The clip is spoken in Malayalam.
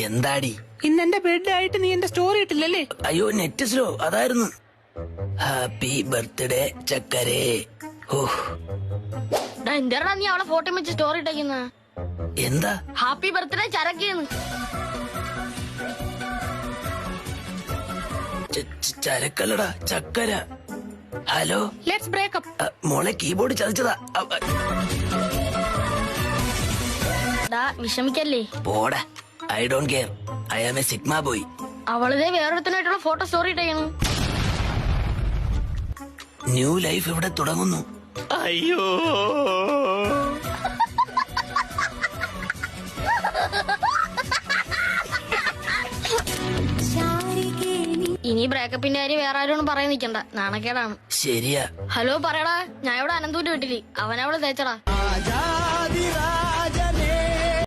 എന്താടി? ഇന്ന് എന്റെ ബെഡ് ആയിട്ട് നീ എന്റെ സ്റ്റോറി ഇട്ടില്ലല്ലേ? അയ്യോ നെറ്റ് സ്ലോ അതായിരുന്നു. ഹാപ്പി ബർത്ത്ഡേ ചക്കരേ. എന്താ നീ അവളെ ഫോട്ടോ വെച്ച് സ്റ്റോറി ഇട്ടേക്കുന്ന? എന്താ ഹാപ്പി ബർത്ത്ഡേ ചരക്കേന്ന്? ചരക്കല്ലടാ ചക്കര. Hello let's breakup. മോളെ കീബോർഡ് ചതിച്ചതാ. വിഷമിക്കല്ലേ. പോടാ, I don't care. I am a sigma boy. അവളിതേ വേറൊരുത്തനായിട്ടുള്ള ഫോട്ടോ സ്റ്റോറി ഇട്ടേക്കുന്നു. ന്യൂ ലൈഫ് ഇവിടെ തുടങ്ങുന്നു. അയ്യോ ഇനി ബ്രേക്കപ്പിന്റെ കാര്യം വേറെ ആരോടും പറയാൻ നിക്കണ്ട, നാണക്കേടാണ്. ശരിയാ. ഹലോ പറയടാ, ഞാൻ ഇവിടെ അനന്തൂര് വീട്ടില്. അവനവള് തേച്ചടാ.